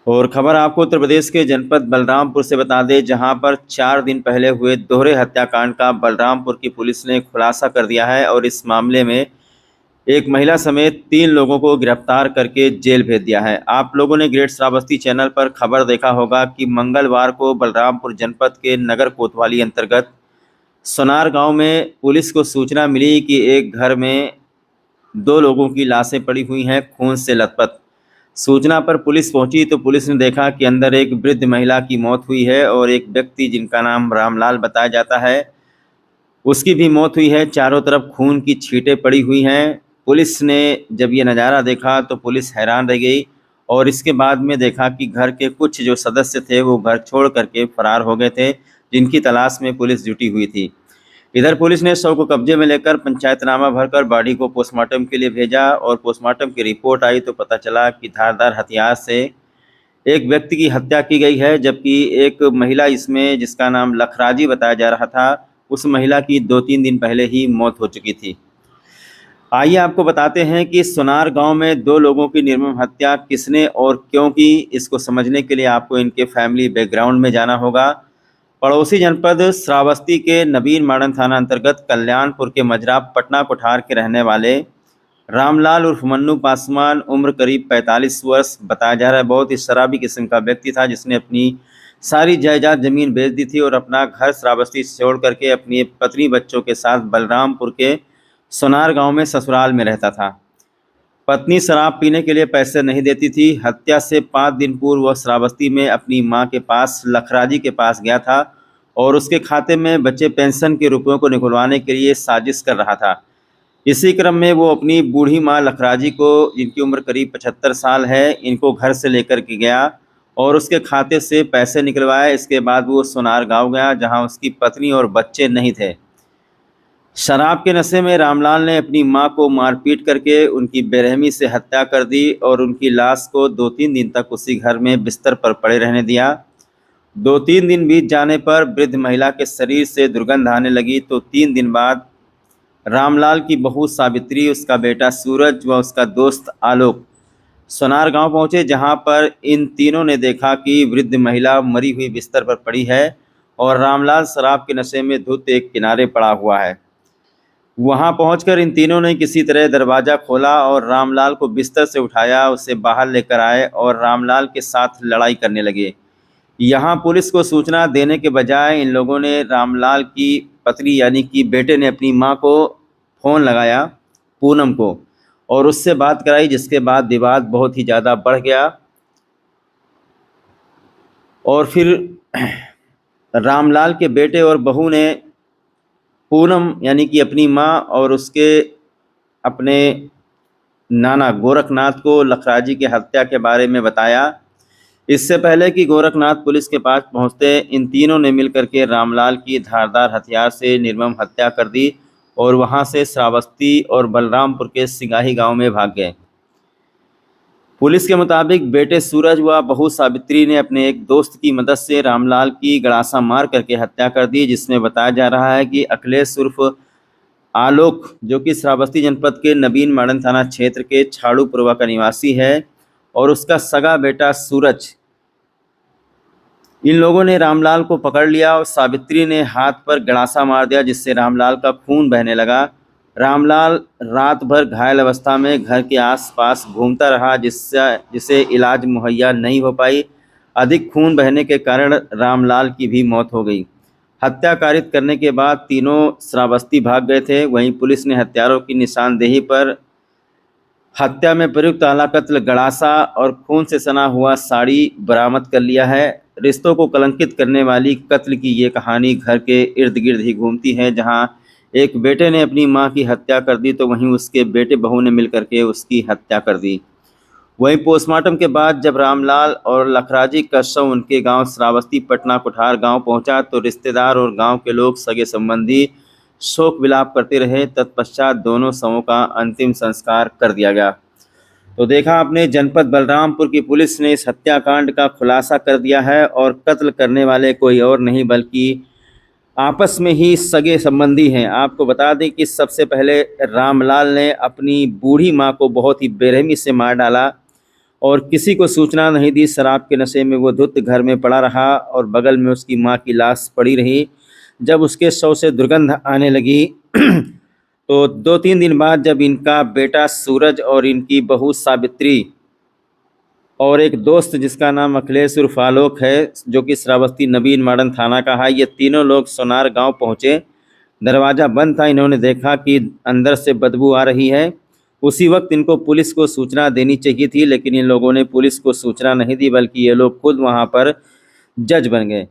और खबर आपको उत्तर प्रदेश के जनपद बलरामपुर से बता दें, जहां पर 4 दिन पहले हुए दोहरे हत्याकांड का बलरामपुर की पुलिस ने खुलासा कर दिया है और इस मामले में एक महिला समेत 3 लोगों को गिरफ्तार करके जेल भेज दिया है। आप लोगों ने ग्रेट श्रावस्ती चैनल पर खबर देखा होगा कि मंगलवार को बलरामपुर जनपद के नगर कोतवाली अंतर्गत सोनार गांव में पुलिस को सूचना मिली कि एक घर में 2 लोगों की लाशें पड़ी हुई हैं, खून से लथपथ। सूचना पर पुलिस पहुंची तो पुलिस ने देखा कि अंदर एक वृद्ध महिला की मौत हुई है और एक व्यक्ति जिनका नाम रामलाल बताया जाता है, उसकी भी मौत हुई है। चारों तरफ खून की छींटें पड़ी हुई हैं। पुलिस ने जब ये नज़ारा देखा तो पुलिस हैरान रह गई और इसके बाद में देखा कि घर के कुछ जो सदस्य थे वो घर छोड़ करके फरार हो गए थे, जिनकी तलाश में पुलिस जुटी हुई थी। इधर पुलिस ने शव को कब्जे में लेकर पंचायतनामा भरकर बॉडी को पोस्टमार्टम के लिए भेजा और पोस्टमार्टम की रिपोर्ट आई तो पता चला कि धारदार हथियार से एक व्यक्ति की हत्या की गई है, जबकि एक महिला इसमें जिसका नाम लखराजी बताया जा रहा था, उस महिला की 2-3 दिन पहले ही मौत हो चुकी थी। आइए आपको बताते हैं कि सोनार गांव में 2 लोगों की निर्मम हत्या किसने और क्यों की। इसको समझने के लिए आपको इनके फैमिली बैकग्राउंड में जाना होगा। पड़ोसी जनपद श्रावस्ती के नवीन मॉडर्न थाना अंतर्गत कल्याणपुर के मजरा पटना कोठार के रहने वाले रामलाल उर्फ मन्नू पासवान, उम्र करीब 45 वर्ष बताया जा रहा है, बहुत ही शराबी किस्म का व्यक्ति था, जिसने अपनी सारी जायदाद जमीन बेच दी थी और अपना घर श्रावस्ती छोड़ करके अपनी पत्नी बच्चों के साथ बलरामपुर के सोनार गांव में ससुराल में रहता था। पत्नी शराब पीने के लिए पैसे नहीं देती थी। हत्या से 5 दिन पूर्व वह श्रावस्ती में अपनी मां के पास लखराजी के पास गया था और उसके खाते में बचे पेंशन के रुपयों को निकलवाने के लिए साजिश कर रहा था। इसी क्रम में वो अपनी बूढ़ी मां लखराजी को, जिनकी उम्र करीब 75 साल है, इनको घर से लेकर के गया और उसके खाते से पैसे निकलवाए। इसके बाद वो सोनार गांव गया, जहां उसकी पत्नी और बच्चे नहीं थे। शराब के नशे में रामलाल ने अपनी मां को मारपीट करके उनकी बेरहमी से हत्या कर दी और उनकी लाश को 2-3 दिन तक उसी घर में बिस्तर पर पड़े रहने दिया। 2-3 दिन बीत जाने पर वृद्ध महिला के शरीर से दुर्गंध आने लगी तो 3 दिन बाद रामलाल की बहू सावित्री, उसका बेटा सूरज व उसका दोस्त आलोक सोनार गांव पहुंचे, जहां पर इन तीनों ने देखा कि वृद्ध महिला मरी हुई बिस्तर पर पड़ी है और रामलाल शराब के नशे में धुत एक किनारे पड़ा हुआ है। वहां पहुंचकर इन तीनों ने किसी तरह दरवाज़ा खोला और रामलाल को बिस्तर से उठाया, उसे बाहर लेकर आए और रामलाल के साथ लड़ाई करने लगे। यहां पुलिस को सूचना देने के बजाय इन लोगों ने रामलाल की पत्नी यानी कि बेटे ने अपनी मां को फ़ोन लगाया, पूनम को, और उससे बात कराई, जिसके बाद विवाद बहुत ही ज़्यादा बढ़ गया और फिर रामलाल के बेटे और बहू ने पूनम यानी कि अपनी मां और उसके अपने नाना गोरखनाथ को लखराजी की हत्या के बारे में बताया। इससे पहले कि गोरखनाथ पुलिस के पास पहुंचते, इन तीनों ने मिलकर के रामलाल की धारदार हथियार से निर्मम हत्या कर दी और वहां से श्रावस्ती और बलरामपुर के सिगाही गांव में भाग गए। पुलिस के मुताबिक बेटे सूरज व बहू सावित्री ने अपने एक दोस्त की मदद से रामलाल की गड़ासा मार करके हत्या कर दी, जिसमें बताया जा रहा है कि अखिलेश उर्फ आलोक, जो कि श्रावस्ती जनपद के नवीन मॉडर्न थाना क्षेत्र के छाड़ूपुरवा का निवासी है, और उसका सगा बेटा सूरज, इन लोगों ने रामलाल को पकड़ लिया और सावित्री ने हाथ पर गड़ासा मार दिया, जिससे रामलाल का खून बहने लगा। रामलाल रात भर घायल अवस्था में घर के आसपास घूमता रहा, जिसे इलाज मुहैया नहीं हो पाई। अधिक खून बहने के कारण रामलाल की भी मौत हो गई। हत्या कारित करने के बाद तीनों श्रावस्ती भाग गए थे। वहीं पुलिस ने हत्यारों की निशानदेही पर हत्या में प्रयुक्त आला कत्ल गड़ासा और खून से सना हुआ साड़ी बरामद कर लिया है। रिश्तों को कलंकित करने वाली कत्ल की ये कहानी घर के इर्द गिर्द ही घूमती है, जहां एक बेटे ने अपनी मां की हत्या कर दी तो वहीं उसके बेटे बहू ने मिलकर के उसकी हत्या कर दी। वहीं पोस्टमार्टम के बाद जब रामलाल और लखराजी का शव उनके गांव श्रावस्ती पटना कोठार गांव पहुंचा तो रिश्तेदार और गांव के लोग, सगे संबंधी शोक विलाप करते रहे। तत्पश्चात दोनों शवों का अंतिम संस्कार कर दिया गया। तो देखा आपने, जनपद बलरामपुर की पुलिस ने इस हत्याकांड का खुलासा कर दिया है और कत्ल करने वाले कोई और नहीं बल्कि आपस में ही सगे संबंधी हैं। आपको बता दें कि सबसे पहले रामलाल ने अपनी बूढ़ी मां को बहुत ही बेरहमी से मार डाला और किसी को सूचना नहीं दी। शराब के नशे में वो धुत घर में पड़ा रहा और बगल में उसकी माँ की लाश पड़ी रही। जब उसके शव से दुर्गंध आने लगी तो 2-3 दिन बाद जब इनका बेटा सूरज और इनकी बहू सावित्री और एक दोस्त जिसका नाम अखिलेश उर्फ आलोक है, जो कि श्रावस्ती नवीन मॉडर्न थाना का है, ये तीनों लोग सोनार गांव पहुंचे। दरवाज़ा बंद था। इन्होंने देखा कि अंदर से बदबू आ रही है। उसी वक्त इनको पुलिस को सूचना देनी चाहिए थी, लेकिन इन लोगों ने पुलिस को सूचना नहीं दी, बल्कि ये लोग खुद वहां पर जज बन गए।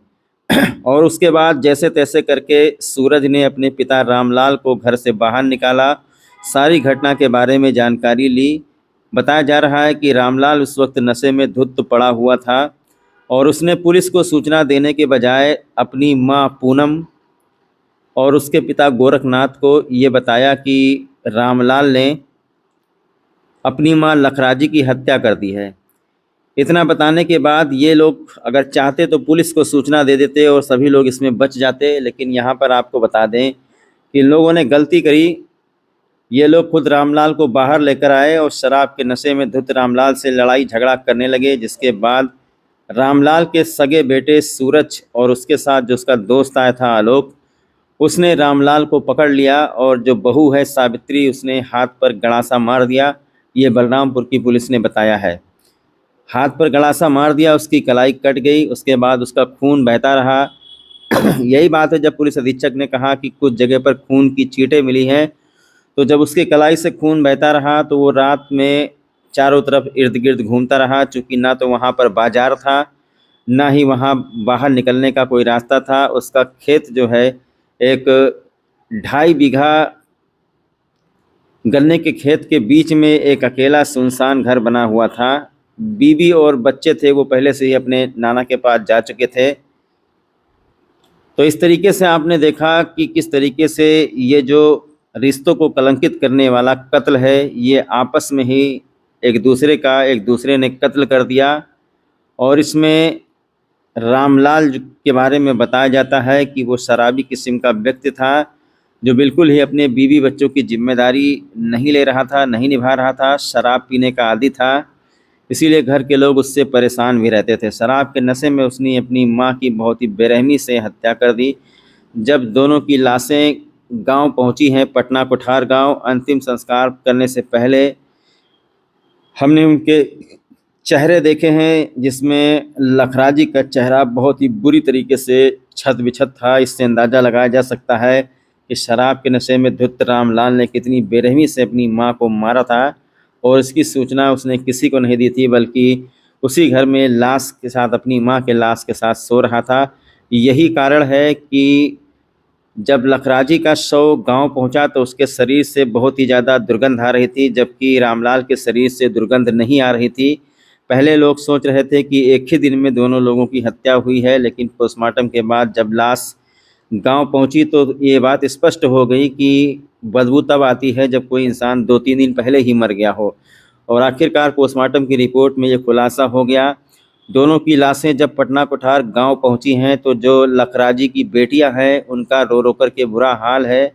और उसके बाद जैसे तैसे करके सूरज ने अपने पिता रामलाल को घर से बाहर निकाला, सारी घटना के बारे में जानकारी ली। बताया जा रहा है कि रामलाल उस वक्त नशे में धुत पड़ा हुआ था और उसने पुलिस को सूचना देने के बजाय अपनी मां पूनम और उसके पिता गोरखनाथ को ये बताया कि रामलाल ने अपनी मां लखराजी की हत्या कर दी है। इतना बताने के बाद ये लोग अगर चाहते तो पुलिस को सूचना दे देते और सभी लोग इसमें बच जाते, लेकिन यहाँ पर आपको बता दें कि इन लोगों ने गलती करी। ये लोग खुद रामलाल को बाहर लेकर आए और शराब के नशे में धुत रामलाल से लड़ाई झगड़ा करने लगे, जिसके बाद रामलाल के सगे बेटे सूरज और उसके साथ जो उसका दोस्त आया था आलोक, उसने रामलाल को पकड़ लिया और जो बहू है सावित्री, उसने हाथ पर गड़ासा मार दिया। ये बलरामपुर की पुलिस ने बताया है। हाथ पर गड़ासा मार दिया, उसकी कलाई कट गई, उसके बाद उसका खून बहता रहा। यही बात है जब पुलिस अधीक्षक ने कहा कि कुछ जगह पर खून की चींटें मिली हैं, तो जब उसकी कलाई से खून बहता रहा तो वो रात में चारों तरफ इर्द गिर्द घूमता रहा, चूँकि ना तो वहाँ पर बाजार था, ना ही वहाँ बाहर निकलने का कोई रास्ता था। उसका खेत जो है एक 2.5 बीघा गन्ने के खेत के बीच में एक अकेला सुनसान घर बना हुआ था। बीवी और बच्चे थे, वो पहले से ही अपने नाना के पास जा चुके थे। तो इस तरीके से आपने देखा कि किस तरीके से ये जो रिश्तों को कलंकित करने वाला कत्ल है, ये आपस में ही एक दूसरे ने कत्ल कर दिया। और इसमें रामलाल के बारे में बताया जाता है कि वो शराबी किस्म का व्यक्ति था, जो बिल्कुल ही अपने बीवी बच्चों की जिम्मेदारी नहीं ले रहा था, नहीं निभा रहा था। शराब पीने का आदी था, इसीलिए घर के लोग उससे परेशान भी रहते थे। शराब के नशे में उसने अपनी मां की बहुत ही बेरहमी से हत्या कर दी। जब दोनों की लाशें गांव पहुंची हैं, पटना कोठार गांव, अंतिम संस्कार करने से पहले हमने उनके चेहरे देखे हैं, जिसमें लखराजी का चेहरा बहुत ही बुरी तरीके से छत बिछत था। इससे अंदाज़ा लगाया जा सकता है कि शराब के नशे में धुत रामलाल ने कितनी बेरहमी से अपनी मां को मारा था, और इसकी सूचना उसने किसी को नहीं दी थी, बल्कि उसी घर में लाश के साथ, अपनी मां के लाश के साथ सो रहा था। यही कारण है कि जब लखराजी का शव गांव पहुंचा तो उसके शरीर से बहुत ही ज़्यादा दुर्गंध आ रही थी, जबकि रामलाल के शरीर से दुर्गंध नहीं आ रही थी। पहले लोग सोच रहे थे कि एक ही दिन में दोनों लोगों की हत्या हुई है, लेकिन पोस्टमार्टम के बाद जब लाश गांव पहुंची तो ये बात स्पष्ट हो गई कि बदबू तब आती है जब कोई इंसान 2-3 दिन पहले ही मर गया हो। और आखिरकार पोस्टमार्टम की रिपोर्ट में ये खुलासा हो गया। दोनों की लाशें जब पटना कोठार गांव पहुंची हैं तो जो लखराजी की बेटियां हैं, उनका रो रो कर के बुरा हाल है।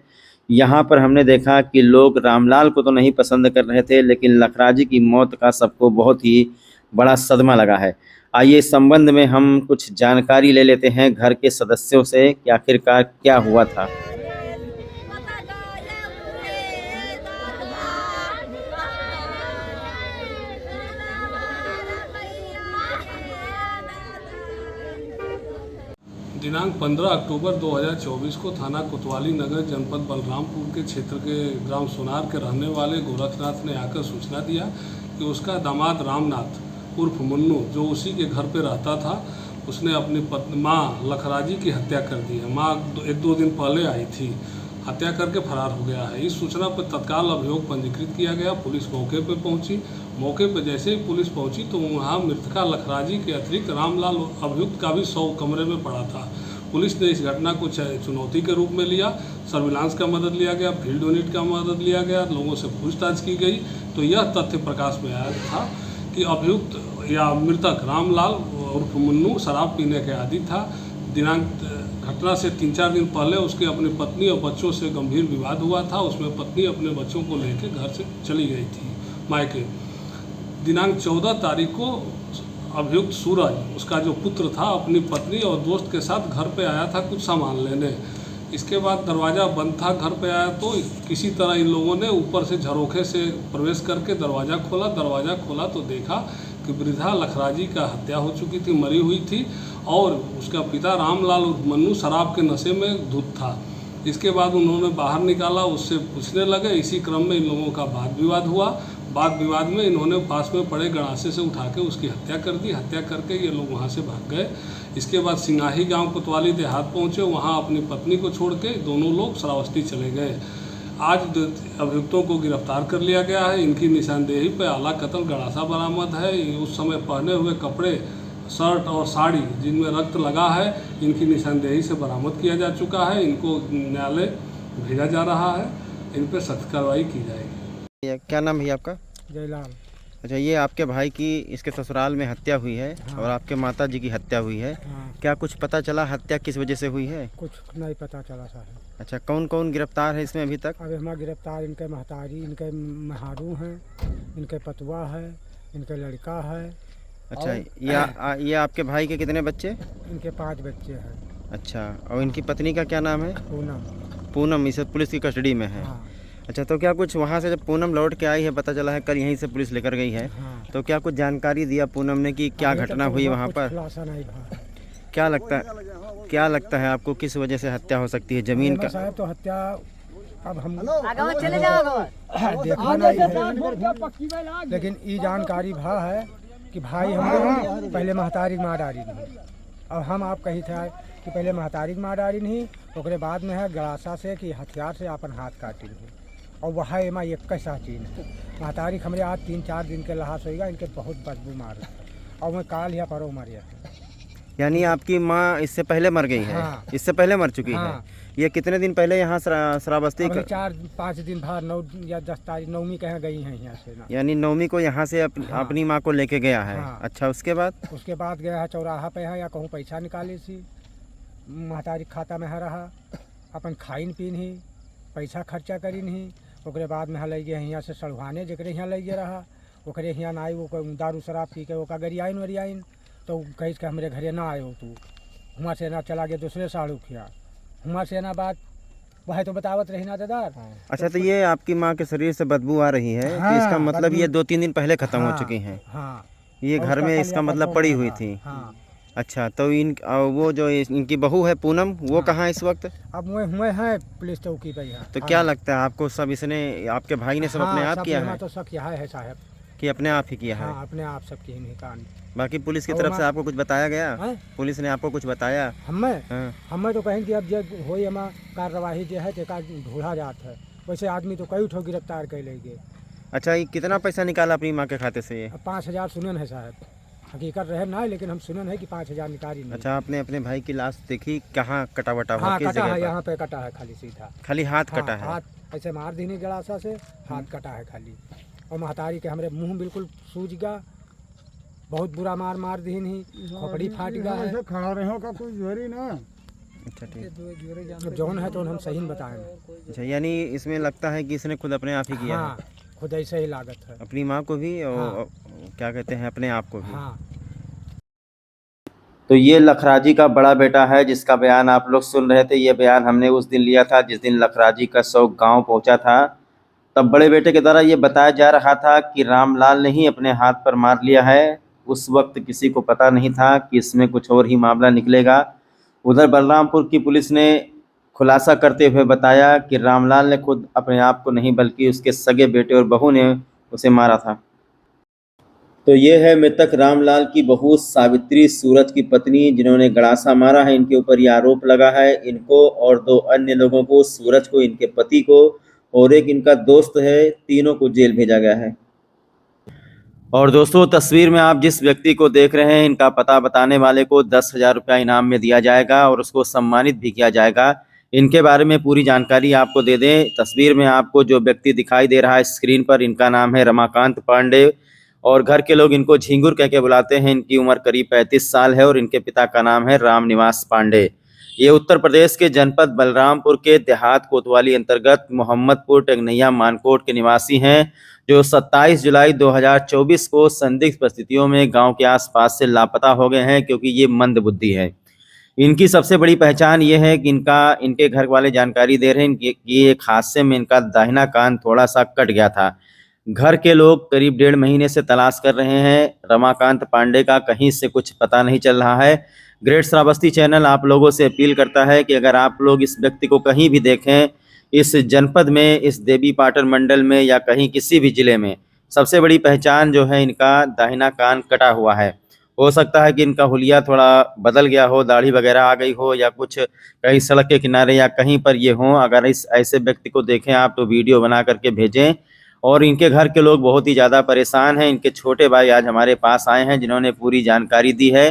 यहाँ पर हमने देखा कि लोग रामलाल को तो नहीं पसंद कर रहे थे, लेकिन लखराजी की मौत का सबको बहुत ही बड़ा सदमा लगा है। आइए इस संबंध में हम कुछ जानकारी ले लेते हैं घर के सदस्यों से कि आखिरकार क्या हुआ था। दिनांक 15 अक्टूबर 2024 को थाना कोतवाली नगर जनपद बलरामपुर के क्षेत्र के ग्राम सोनार के रहने वाले गोरखनाथ ने आकर सूचना दिया कि उसका दामाद रामनाथ उर्फ मुन्नू, जो उसी के घर पे रहता था, उसने अपनी मां लखराजी की हत्या कर दी है। मां 1-2 दिन पहले आई थी, हत्या करके फरार हो गया है। इस सूचना पर तत्काल अभियोग पंजीकृत किया गया। पुलिस मौके पर पहुंची। मौके पर जैसे ही पुलिस पहुंची तो वहां मृतका लखराजी के अतिरिक्त रामलाल अभियुक्त का भी शव कमरे में पड़ा था। पुलिस ने इस घटना को चुनौती के रूप में लिया। सर्विलांस का मदद लिया गया, फील्ड यूनिट का मदद लिया गया, लोगों से पूछताछ की गई तो यह तथ्य प्रकाश में आया था कि अभियुक्त या मृतक रामलाल उर्फ मुन्नू शराब पीने के आदी था। घटना से 3-4 दिन पहले उसके अपनी पत्नी और बच्चों से गंभीर विवाद हुआ था। उसमें पत्नी अपने बच्चों को लेकर घर से चली गई थी मायके। दिनांक 14 तारीख को अभियुक्त सूरज, उसका जो पुत्र था, अपनी पत्नी और दोस्त के साथ घर पे आया था कुछ सामान लेने। इसके बाद दरवाज़ा बंद था, घर पे आया तो किसी तरह इन लोगों ने ऊपर से झरोखे से प्रवेश करके दरवाज़ा खोला तो देखा कि वृद्धा लखराजी का हत्या हो चुकी थी, मरी हुई थी, और उसका पिता रामलाल और मन्नू शराब के नशे में धुत था। इसके बाद उन्होंने बाहर निकाला, उससे पूछने लगे। इसी क्रम में इन लोगों का वाद विवाद हुआ। वाद विवाद में इन्होंने पास में पड़े गड़ासे से उठा के उसकी हत्या कर दी। हत्या करके ये लोग वहाँ से भाग गए। इसके बाद सिंगाही गांव कोतवाली देहात पहुँचे, वहाँ अपनी पत्नी को छोड़ के दोनों लोग श्रावस्ती चले गए। आज अभियुक्तों को गिरफ्तार कर लिया गया है। इनकी निशानदेही पर आला कत्ल गड़ासा बरामद है। उस समय पहने हुए कपड़े, शर्ट और साड़ी जिनमें रक्त लगा है, इनकी निशानदेही से बरामद किया जा चुका है। इनको न्यायालय भेजा जा रहा है। इन पर सख्त कार्रवाई की जाएगी। क्या नाम है आपका? जयलाल। अच्छा, ये आपके भाई की इसके ससुराल में हत्या हुई है। हाँ। और आपके माता जी की हत्या हुई है। हाँ। क्या कुछ पता चला हत्या किस वजह से हुई है? कुछ नहीं पता चला साहब। अच्छा, कौन कौन गिरफ्तार है इसमें अभी तक? अभी हमारा गिरफ्तार इनके महतारी, इनके महारू हैं, इनके पतुआ है, इनके लड़का है। अच्छा, ये आपके भाई के कितने बच्चे? इनके 5 बच्चे हैं। अच्छा, और इनकी पत्नी का क्या नाम है? पूनम। पूनम इसे पुलिस की कस्टडी में है। हाँ। अच्छा, तो क्या कुछ वहाँ से जब पूनम लौट के आई है, पता चला है कल यहीं से पुलिस लेकर गई है, हाँ। तो क्या कुछ जानकारी दिया पूनम ने कि क्या अभी घटना तक हुई उसका वहाँ कुछ पर? खुलासा नहीं हुआ। क्या लगता है आपको किस वजह से हत्या हो सकती है? जमीन का? साहब तो हत्या अब हम देखा नहीं है, लेकिन ये जानकारी भा है कि भाई हम पहले महतारी मार डाली नहीं। अब हम आप कही थे कि पहले महतारी मार डाली नहीं, ओकरे बाद में है गड़ासा से कि हथियार से अपन हाथ काटी नहीं। और वह एमा एक कैसा चीज है। महतारी हमरे आज 3-4 दिन के लहास होगा, इनके बहुत बदबू मार और मैं काल या परो मर गया। यानी आपकी माँ इससे पहले मर गई है? हाँ। इससे पहले मर चुकी हाँ। है। ये कितने दिन पहले यहाँ श्रावस्ती 4-5 दिन बाद 9 या 10 तारीख 9वीं कहाँ गई हैं यहाँ से ना। यानी 9वीं को यहाँ से हाँ। अपनी माँ को लेके गया है। हाँ। अच्छा, उसके बाद गया है चौराहा पे है या कहूँ पैसा निकाली सी, महतारी खाता में है रहा, अपन खाइन पीन ही, पैसा खर्चा करी नहीं। ओकरे बाद में ले गए यहाँ से सड़ुहाने जकरे यहाँ ले गए रहा, ओकरे यहाँ ना आई, वो दारू शराब पी के ओका गरियाइन वरियाइन, तो कही के हमारे घरे ना आए हो तू। हुआ से ना चला गया दूसरे साड़ू खिया, हुआ से ना बात वह तो बतावत रही नातेदार। अच्छा, तो ये आपकी माँ के शरीर से बदबू आ रही है। हाँ, तो इसका मतलब ये 2-3 दिन पहले खत्म हो हाँ, चुकी हैं। हाँ। ये घर में इसका मतलब पड़ी हुई थी। हाँ। अच्छा, तो वो जो इनकी बहू है पूनम, वो हाँ। कहाँ है इस वक्त? अब हुए हैं पुलिस चौकी पे यहाँ। तो क्या लगता है आपको, सब इसने आपके भाई ने सब अपने आप किया है? तो शक यहाँ है साहब कि अपने आप ही किया है? हाँ, अपने आप सब की ही कान। बाकी पुलिस की तरफ से आपको कुछ बताया गया? पुलिस ने आपको कुछ बताया? हमें तो कहें कि अब जब हो कार्रवाई जो है तो ढूंढा जात है, वैसे आदमी तो कई ठो गिरफ्तार कर लेंगे। अच्छा, ये कितना पैसा निकाला अपनी माँ के खाते से? 5,000 सुनन है साहब, हकीकत रहे ना, लेकिन हम सुनन है कि 5,000 निकाली नहीं। अच्छा, आपने अपने भाई की लाश देखी? कहाँ कटा वटा हुआ? हाँ, किस कटा जगह है, पर? यहाँ पे कटा है खाली सीधा। खाली हाथ कटा है? हाथ ऐसे मार दी नहीं गड़ासा से, हाथ कटा है खाली। और महतारी के हमारे मुंह बिल्कुल सूज गया, बहुत बुरा मार दी नहीं, खोपड़ी फाट गया है। खड़ा रहो का कोई जोरी ना। अच्छा, ठीक। जौन है तो हम सही बताएं। अच्छा, यानी इसमें लगता है कि इसने खुद अपने आप ही किया हाँ, खुद ऐसे ही लागत है। अपनी माँ को भी और हाँ। क्या कहते हैं, अपने आप को भी। हाँ। तो ये लखराजी का बड़ा बेटा है जिसका बयान आप लोग सुन रहे थे। ये बयान हमने उस दिन लिया था जिस दिन लखराजी का शव गांव पहुंचा था। तब बड़े बेटे के द्वारा ये बताया जा रहा था कि रामलाल ने ही अपने हाथ पर मार लिया है। उस वक्त किसी को पता नहीं था कि इसमें कुछ और ही मामला निकलेगा। उधर बलरामपुर की पुलिस ने खुलासा करते हुए बताया कि रामलाल ने खुद अपने आप को नहीं बल्कि उसके सगे बेटे और बहू ने उसे मारा था। तो ये है मृतक रामलाल की बहू सावित्री, सूरज की पत्नी, जिन्होंने गड़ासा मारा है। इनके ऊपर ये आरोप लगा है। इनको और 2 अन्य लोगों को, सूरज को, इनके पति को और एक इनका दोस्त है, तीनों को जेल भेजा गया है। और दोस्तों, तस्वीर में आप जिस व्यक्ति को देख रहे हैं, इनका पता बताने वाले को 10,000 रुपया इनाम में दिया जाएगा और उसको सम्मानित भी किया जाएगा। इनके बारे में पूरी जानकारी आपको दे दें। तस्वीर में आपको जो व्यक्ति दिखाई दे रहा है स्क्रीन पर, इनका नाम है रमाकांत पांडे और घर के लोग इनको झिंगुर कह के बुलाते हैं। इनकी उम्र करीब 35 साल है और इनके पिता का नाम है रामनिवास पांडे। ये उत्तर प्रदेश के जनपद बलरामपुर के देहात कोतवाली अंतर्गत मोहम्मदपुर टेंगनैया मानकोट के निवासी हैं। जो 27 जुलाई 2024 को संदिग्ध परिस्थितियों में गांव के आसपास से लापता हो गए हैं, क्योंकि ये मंदबुद्धि है। इनकी सबसे बड़ी पहचान ये है कि इनके घर वाले जानकारी दे रहे हैं कि एक हादसे में इनका दाहिना कान थोड़ा सा कट गया था। घर के लोग करीब 1.5 महीने से तलाश कर रहे हैं। रमाकांत पांडे का कहीं से कुछ पता नहीं चल रहा है। ग्रेट श्रावस्ती चैनल आप लोगों से अपील करता है कि अगर आप लोग इस व्यक्ति को कहीं भी देखें, इस जनपद में, इस देवी पाटन मंडल में या कहीं किसी भी ज़िले में, सबसे बड़ी पहचान जो है इनका दाहिना कान कटा हुआ है। हो सकता है कि इनका हुलिया थोड़ा बदल गया हो, दाढ़ी वगैरह आ गई हो, या कुछ कहीं सड़क के किनारे या कहीं पर ये हों। अगर इस ऐसे व्यक्ति को देखें आप तो वीडियो बना करके भेजें। और इनके घर के लोग बहुत ही ज़्यादा परेशान हैं। इनके छोटे भाई आज हमारे पास आए हैं जिन्होंने पूरी जानकारी दी है।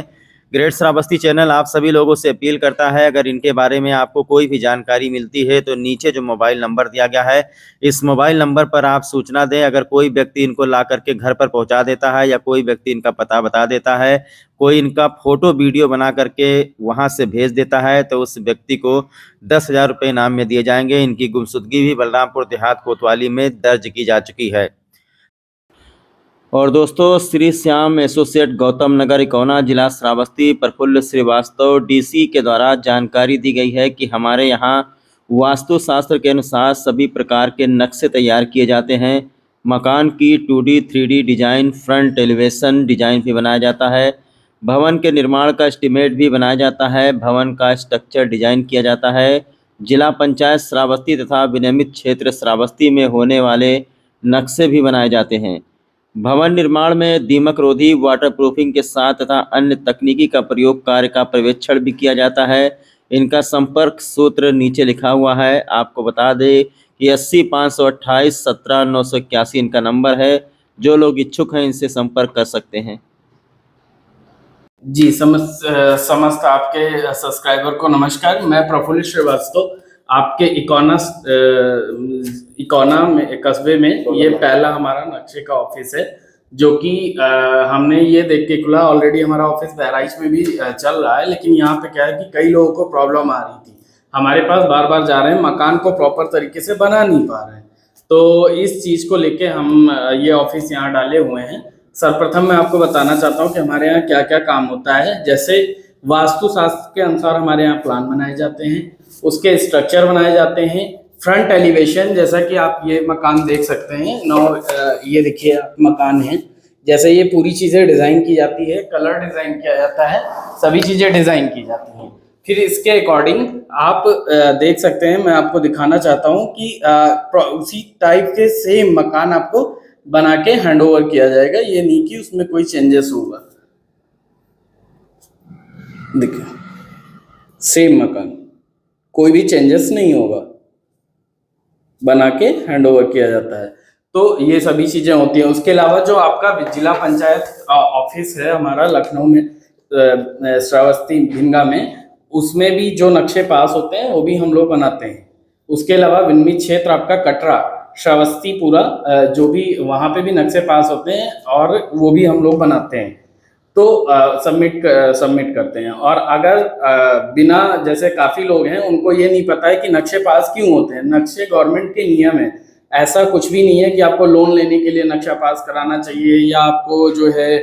ग्रेट श्रावस्ती चैनल आप सभी लोगों से अपील करता है, अगर इनके बारे में आपको कोई भी जानकारी मिलती है तो नीचे जो मोबाइल नंबर दिया गया है, इस मोबाइल नंबर पर आप सूचना दें। अगर कोई व्यक्ति इनको ला करके घर पर पहुंचा देता है, या कोई व्यक्ति इनका पता बता देता है, कोई इनका फोटो वीडियो बना करके वहां से भेज देता है, तो उस व्यक्ति को 10,000 रुपये इनाम में दिए जाएंगे। इनकी गुमशुदगी भी बलरामपुर देहात कोतवाली में दर्ज की जा चुकी है। और दोस्तों, श्री श्याम एसोसिएट गौतम नगर इकौना जिला श्रावस्ती प्रफुल्ल श्रीवास्तव डीसी के द्वारा जानकारी दी गई है कि हमारे यहाँ वास्तुशास्त्र के अनुसार सभी प्रकार के नक्शे तैयार किए जाते हैं। मकान की 2D 3D design, front elevation design भी बनाया जाता है। भवन के निर्माण का एस्टीमेट भी बनाया जाता है। भवन का स्ट्रक्चर डिजाइन किया जाता है। जिला पंचायत श्रावस्ती तथा विनियमित क्षेत्र श्रावस्ती में होने वाले नक्शे भी बनाए जाते हैं। भवन निर्माण में दीमक रोधी, वाटरप्रूफिंग के साथ तथा अन्य तकनीकी का प्रयोग कार्य का पर्यवेक्षण भी किया जाता है। इनका संपर्क सूत्र नीचे लिखा हुआ है। आपको बता दें कि 80 528 17 981 इनका नंबर है। जो लोग इच्छुक हैं इनसे संपर्क कर सकते हैं। जी, समस्त आपके सब्सक्राइबर को नमस्कार। मैं प्रफुल्ल श्रीवास्तव, आपके इकोना में कस्बे में ये पहला हमारा नक्शे का ऑफिस है, जो कि हमने ये देख के खुला। ऑलरेडी हमारा ऑफिस बहराइच में भी चल रहा है, लेकिन यहाँ पे क्या है कि कई लोगों को प्रॉब्लम आ रही थी। हमारे पास बार बार जा रहे हैं, मकान को प्रॉपर तरीके से बना नहीं पा रहे हैं। तो इस चीज़ को लेके हम ये ऑफिस यहाँ डाले हुए हैं। सर्वप्रथम मैं आपको बताना चाहता हूँ कि हमारे यहाँ क्या क्या काम होता है। जैसे वास्तुशास्त्र के अनुसार हमारे यहाँ प्लान बनाए जाते हैं, उसके स्ट्रक्चर बनाए जाते हैं। फ्रंट एलिवेशन, जैसा कि आप ये मकान देख सकते हैं, ये देखिए आप मकान है, जैसे ये पूरी चीज़ें डिज़ाइन की जाती है, कलर डिज़ाइन किया जाता है, सभी चीज़ें डिज़ाइन की जाती हैं। फिर इसके अकॉर्डिंग आप देख सकते हैं, मैं आपको दिखाना चाहता हूँ कि उसी टाइप के सेम मकान आपको बना के हैंड ओवर किया जाएगा। ये नहीं कि उसमें कोई चेंजेस होगा। देखिए, सेम मकान, कोई भी चेंजेस नहीं होगा, बना के हैंड ओवर किया जाता है। तो ये सभी चीजें होती हैं। उसके अलावा जो आपका जिला पंचायत ऑफिस है हमारा लखनऊ में, श्रावस्ती भिंगा में, उसमें भी जो नक्शे पास होते हैं वो भी हम लोग बनाते हैं। उसके अलावा विनियमित क्षेत्र आपका कटरा श्रावस्ती पूरा, जो भी वहाँ पे भी नक्शे पास होते हैं और वो भी हम लोग बनाते हैं। तो सबमिट करते हैं। और अगर बिना, जैसे काफ़ी लोग हैं उनको ये नहीं पता है कि नक्शे पास क्यों होते हैं। नक्शे गवर्नमेंट के नियम है, ऐसा कुछ भी नहीं है कि आपको लोन लेने के लिए नक्शा पास कराना चाहिए, या आपको जो है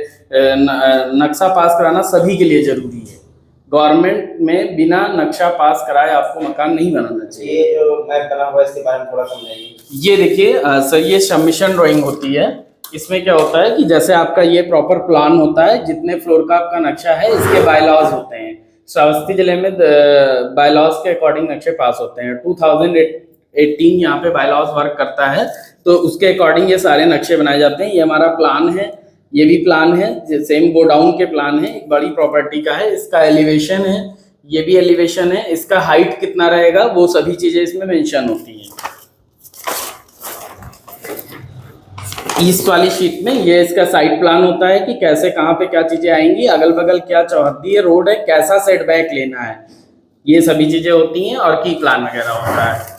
नक्शा पास कराना सभी के लिए ज़रूरी है। गवर्नमेंट में बिना नक्शा पास कराए आपको मकान नहीं बनाना चाहिए। ये जो मैप बना हुआ है इसके बारे में थोड़ा समझाइए। ये देखिए सर, ये सबमिशन ड्राइंग होती है। इसमें क्या होता है कि जैसे आपका ये प्रॉपर प्लान होता है, जितने फ्लोर का आपका नक्शा है, इसके बायलॉज होते हैं। श्रावस्ती जिले में बायलॉज के अकॉर्डिंग नक्शे पास होते हैं। 2018 यहाँ पे बायलॉज वर्क करता है, तो उसके अकॉर्डिंग ये सारे नक्शे बनाए जाते हैं। ये हमारा प्लान है, ये भी प्लान है, सेम गोडाउन के प्लान है, एक बड़ी प्रॉपर्टी का है। इसका एलिवेशन है, ये भी एलिवेशन है। इसका हाइट कितना रहेगा वो सभी चीज़ें इसमें मेंशन होती हैं। ईस्ट वाली शीट में ये इसका साइड प्लान होता है कि कैसे कहाँ पे क्या चीज़ें आएंगी, अगल बगल क्या चौहद्दी है, रोड है, कैसा सेटबैक लेना है, ये सभी चीज़ें होती हैं। और की प्लान वगैरह होता है।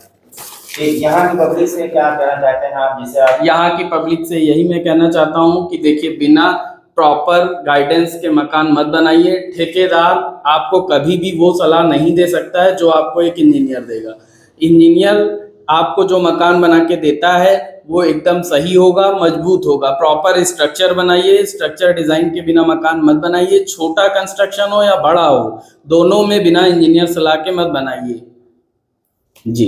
यहाँ की पब्लिक से क्या कहना चाहते हैं आप? जिसे आप यहाँ की पब्लिक से यही मैं कहना चाहता हूँ कि देखिए, बिना प्रॉपर गाइडेंस के मकान मत बनाइए। ठेकेदार आपको कभी भी वो सलाह नहीं दे सकता है जो आपको एक इंजीनियर देगा। इंजीनियर आपको जो मकान बना के देता है वो एकदम सही होगा, मजबूत होगा। प्रॉपर स्ट्रक्चर बनाइए, स्ट्रक्चर डिजाइन के बिना मकान मत बनाइए। छोटा कंस्ट्रक्शन हो या बड़ा हो, दोनों में बिना इंजीनियर सलाह के मत बनाइए। जी।